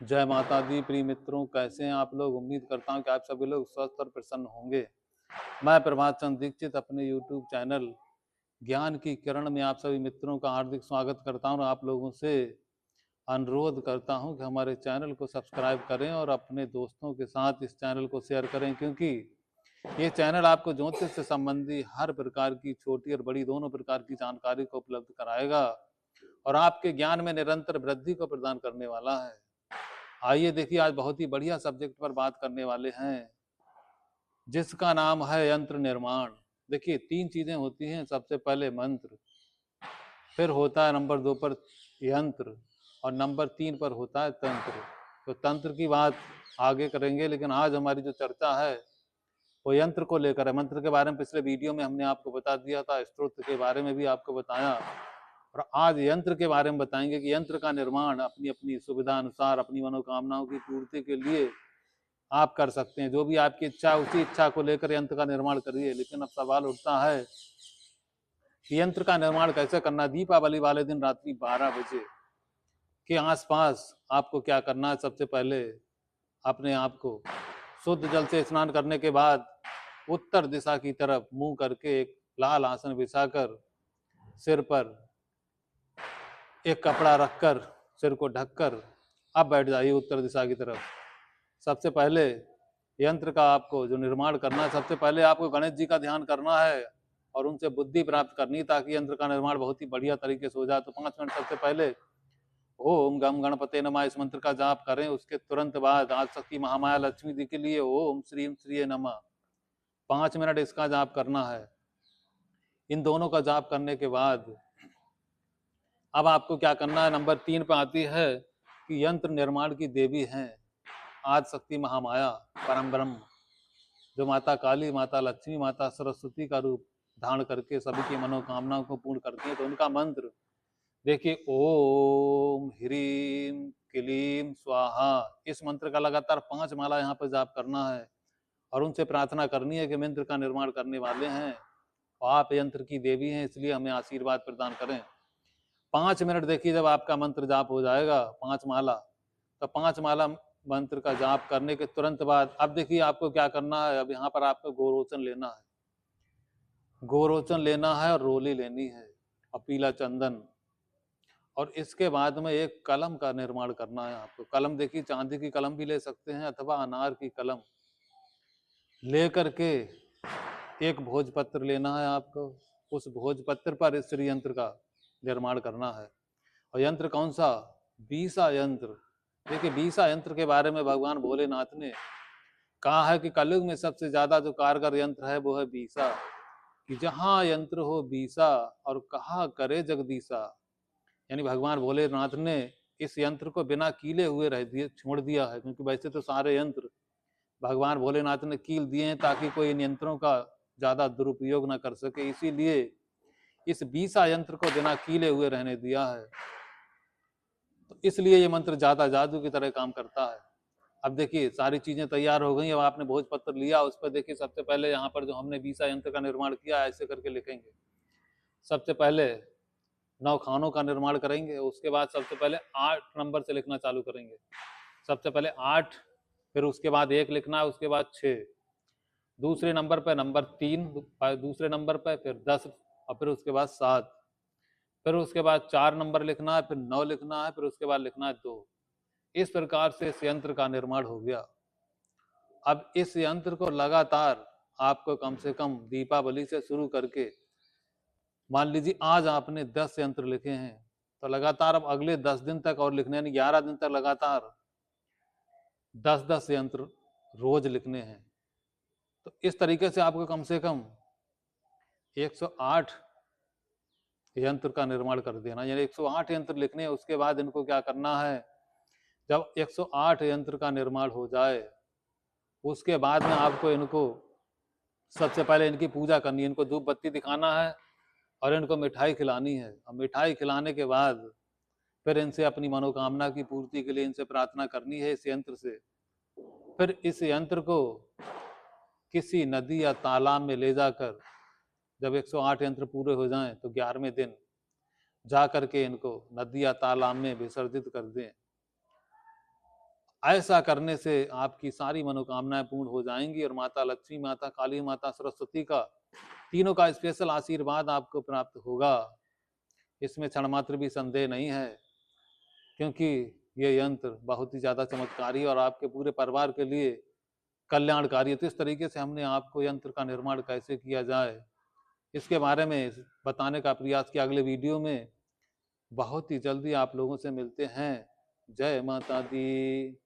जय माता दी। प्रिय मित्रों, कैसे हैं आप लोग? उम्मीद करता हूं कि आप सभी लोग स्वस्थ और प्रसन्न होंगे। मैं प्रभात चंद्र दीक्षित अपने YouTube चैनल ज्ञान की किरण में आप सभी मित्रों का हार्दिक स्वागत करता हूं और आप लोगों से अनुरोध करता हूं कि हमारे चैनल को सब्सक्राइब करें और अपने दोस्तों के साथ इस चैनल को शेयर करें, क्योंकि ये चैनल आपको ज्योतिष से संबंधी हर प्रकार की छोटी और बड़ी दोनों प्रकार की जानकारी को उपलब्ध कराएगा और आपके ज्ञान में निरंतर वृद्धि को प्रदान करने वाला है। आइए देखिए, आज बहुत ही बढ़िया सब्जेक्ट पर बात करने वाले हैं, जिसका नाम है यंत्र निर्माण। देखिए, 3 चीजें होती हैं। सबसे पहले मंत्र, फिर होता है नंबर 2 पर यंत्र और नंबर 3 पर होता है तंत्र। तो तंत्र की बात आगे करेंगे, लेकिन आज हमारी जो चर्चा है वो यंत्र को लेकर है। मंत्र के बारे में पिछले वीडियो में हमने आपको बता दिया था, स्तोत्र के बारे में भी आपको बताया, और आज यंत्र के बारे में बताएंगे कि यंत्र का निर्माण अपनी अपनी सुविधा अनुसार अपनी मनोकामनाओं की पूर्ति के लिए आप कर सकते हैं। जो भी आपकी इच्छा है उसी इच्छा को लेकर यंत्र का निर्माण करिए। लेकिन अब सवाल उठता है कि यंत्र का निर्माण कैसे करना। दीपावली वाले दिन रात्रि 12 बजे के आसपास आपको क्या करना है? सबसे पहले अपने आप को शुद्ध जल से स्नान करने के बाद उत्तर दिशा की तरफ मुंह करके एक लाल आसन बिछाकर सिर पर एक कपड़ा रखकर सिर को ढककर अब बैठ जाइए उत्तर दिशा की तरफ। सबसे पहले यंत्र का आपको जो निर्माण करना है, सबसे पहले आपको गणेश जी का ध्यान करना है और उनसे बुद्धि प्राप्त करनी, ताकि यंत्र का निर्माण बहुत ही बढ़िया तरीके से हो जाए। तो 5 मिनट सबसे पहले ओम गम गणपते नमः इस मंत्र का जाप करें। उसके तुरंत बाद आदिशक्ति महामाया लक्ष्मी जी के लिए ओम श्रीम श्रीये नमः 5 मिनट इसका जाप करना है। इन दोनों का जाप करने के बाद अब आपको क्या करना है? नंबर 3 पे आती है कि यंत्र निर्माण की देवी हैं आदिशक्ति महामाया परम ब्रह्म, जो माता काली, माता लक्ष्मी, माता सरस्वती का रूप धारण करके सभी की मनोकामनाओं को पूर्ण करती हैं। तो उनका मंत्र देखिए, ओम ह्रीम क्लीम स्वाहा। इस मंत्र का लगातार 5 माला यहाँ पर जाप करना है और उनसे प्रार्थना करनी है कि यंत्र का निर्माण करने वाले हैं और आप यंत्र की देवी हैं, इसलिए हमें आशीर्वाद प्रदान करें। 5 मिनट देखिए, जब आपका मंत्र जाप हो जाएगा 5 माला, तो 5 माला मंत्र का जाप करने के तुरंत बाद अब देखिए आपको क्या करना है। अब यहाँ पर आपको गोरोचन लेना है, गोरोचन लेना है और रोली लेनी है और पीला चंदन, और इसके बाद में एक कलम का निर्माण करना है आपको। कलम देखिए, चांदी की कलम भी ले सकते हैं अथवा अनार की कलम लेकर के एक भोजपत्र लेना है आपको। उस भोजपत्र पर इस श्री यंत्र का निर्माण करना है। और यंत्र कौन सा? बीसा यंत्र। देखिए, बीसा यंत्र के बारे में भगवान भोलेनाथ ने कहा है कि कलयुग में सबसे ज्यादा जो कारगर यंत्र है वो है बीसा, कि जहां यंत्र हो बीसा और कहा करे जगदीसा। यानी भगवान भोलेनाथ ने इस यंत्र को बिना कीले हुए रह दिए छोड़ दिया है, क्योंकि वैसे तो सारे यंत्र भगवान भोलेनाथ ने कील दिए हैं ताकि कोई इन यंत्रों का ज्यादा दुरुपयोग न कर सके, इसीलिए इस बीसा यंत्र को बिना कीले हुए रहने दिया है। तो इसलिए ये मंत्र ज्यादा जादू की तरह काम करता है। अब देखिए, सारी चीजें तैयार हो गई। अब आपने भोजपत्र लिया, उस पर देखिए सबसे पहले यहाँ पर जो हमने बीसा यंत्र का निर्माण किया ऐसे करके लिखेंगे। सबसे पहले 9 खानों का निर्माण करेंगे, उसके बाद सबसे पहले 8 नंबर से लिखना चालू करेंगे। सबसे पहले 8, फिर उसके बाद 1 लिखना है, उसके बाद 6, दूसरे नंबर पर नंबर 3, दूसरे नंबर पर फिर 10 और फिर उसके बाद 7, फिर उसके बाद 4 नंबर लिखना है, फिर 9 लिखना है, फिर उसके बाद लिखना है 2। इस प्रकार से इस यंत्र का निर्माण हो गया। अब इस यंत्र को लगातार आपको कम से कम दीपावली से शुरू करके, मान लीजिए आज आपने 10 यंत्र लिखे हैं, तो लगातार अब अगले 10 दिन तक और लिखने, यानी 11 दिन तक लगातार 10-10 यंत्र रोज लिखने हैं। तो इस तरीके से आपको कम से कम 108 यंत्र का निर्माण कर देना, यानी 108 यंत्र लिखने हैं। उसके बाद इनको क्या करना है? जब 108 यंत्र का निर्माण हो जाए उसके बाद में आपको इनको सबसे पहले इनकी पूजा करनी है, इनको धूप बत्ती दिखाना है और इनको मिठाई खिलानी है। और मिठाई खिलाने के बाद फिर इनसे अपनी मनोकामना की पूर्ति के लिए इनसे प्रार्थना करनी है इस यंत्र से। फिर इस यंत्र को किसी नदी या तालाब में ले जाकर, जब 108 यंत्र पूरे हो जाएं तो 11वें दिन जा करके इनको नदी या तालाब में विसर्जित कर दें। ऐसा करने से आपकी सारी मनोकामनाएं पूर्ण हो जाएंगी और माता लक्ष्मी, माता काली, माता सरस्वती का तीनों का स्पेशल आशीर्वाद आपको प्राप्त होगा। इसमें क्षण मात्र भी संदेह नहीं है, क्योंकि ये यंत्र बहुत ही ज्यादा चमत्कारी और आपके पूरे परिवार के लिए कल्याणकारी है। तो इस तरीके से हमने आपको यंत्र का निर्माण कैसे किया जाए इसके बारे में बताने का प्रयास किया। अगले वीडियो में बहुत ही जल्दी आप लोगों से मिलते हैं। जय माता दी।